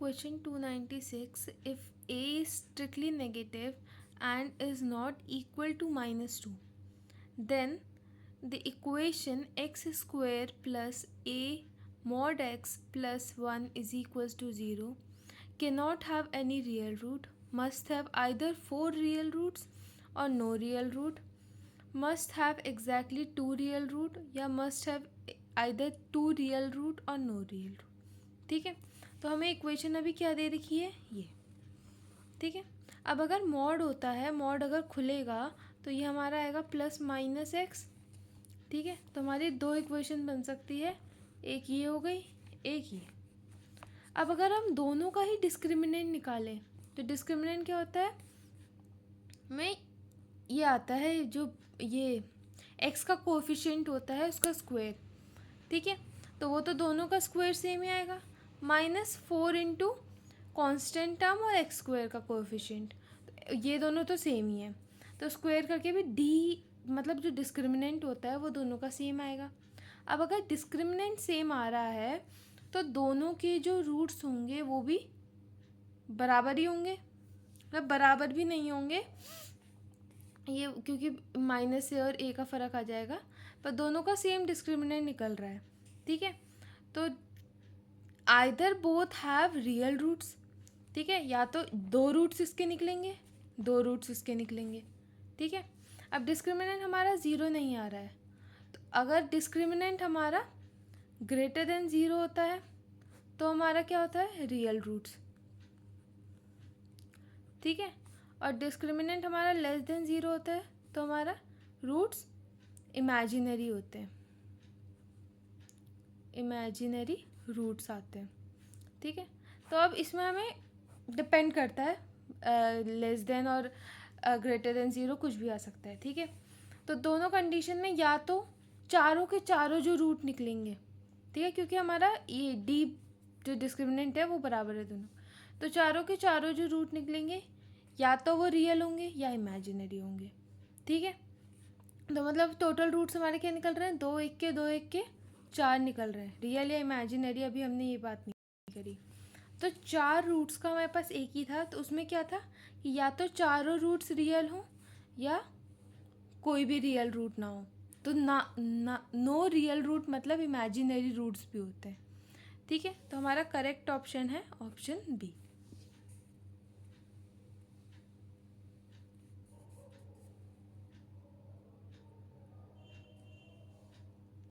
Question 296. If a is strictly negative and is not equal to -2, then the equation x square plus a mod x plus 1 is equals to 0 cannot have any real root, must have either 4 real roots or no real root, must have exactly 2 real root या must have either 2 real root और no real root. ठीक है, तो हमें equation अभी क्या दे रखी है, ये. ठीक है, अब अगर मॉड होता है, मॉड अगर खुलेगा तो ये हमारा आएगा प्लस माइनस एक्स. ठीक है, तो हमारी दो इक्वेशन बन सकती है, एक ये हो गई, एक ये. अब अगर हम दोनों का ही डिस्क्रिमिनेंट निकालें तो डिस्क्रिमिनेंट क्या होता है, हमें ये आता है जो ये एक्स का कोएफिशिएंट होता है उसका स्क्वायर. ठीक है, तो वो तो दोनों का स्क्वायर सेम ही आएगा, -4 इंटू कॉन्स्टेंट टर्म और एक्स स्क्वायर का कोएफिशिएंट, ये दोनों तो सेम ही है, तो स्क्वायर करके भी डी मतलब जो डिस्क्रिमिनेंट होता है वो दोनों का सेम आएगा. अब अगर डिस्क्रिमिनेंट सेम आ रहा है तो दोनों के जो रूट्स होंगे वो भी बराबर ही होंगे, मतलब बराबर भी नहीं होंगे ये, क्योंकि माइनस से और ए का फ़र्क आ जाएगा, पर दोनों का सेम डिस्क्रिमिनेंट निकल रहा है. ठीक है, तो either both have real roots. ठीक है, या तो 2 रूट्स इसके निकलेंगे, 2 रूट्स इसके निकलेंगे. ठीक है, अब डिस्क्रिमिनेंट हमारा 0 नहीं आ रहा है, तो अगर डिस्क्रिमिनेंट हमारा ग्रेटर देन 0 होता है तो हमारा क्या होता है, रियल रूट्स. ठीक है, और डिस्क्रिमिनेंट हमारा लेस देन 0 होता है तो हमारा रूट्स इमेजिनरी होते हैं, इमेजिनरी रूट्स आते हैं. ठीक है, तो अब इसमें हमें डिपेंड करता है, लेस देन और ग्रेटर देन 0 कुछ भी आ सकता है. ठीक है, तो दोनों कंडीशन में या तो चारों के चारों जो रूट निकलेंगे, ठीक है, क्योंकि हमारा ये डी जो डिस्क्रिमिनेंट है वो बराबर है दोनों, तो चारों के चारों जो रूट निकलेंगे या तो वो रियल होंगे या इमेजिनरी होंगे. ठीक है, तो मतलब टोटल रूट्स हमारे क्या निकल रहे हैं, 2 1 के 2 1 के 4 निकल रहे हैं. रियल या इमेजिनरी अभी हमने ये बात नहीं करी. तो 4 रूट्स का हमारे पास एक ही था, तो उसमें क्या था कि या तो चारों रूट्स रियल हों या कोई भी रियल रूट ना हो. तो नो रियल रूट मतलब इमेजिनरी रूट्स भी होते हैं. ठीक है, तो हमारा करेक्ट ऑप्शन है ऑप्शन बी.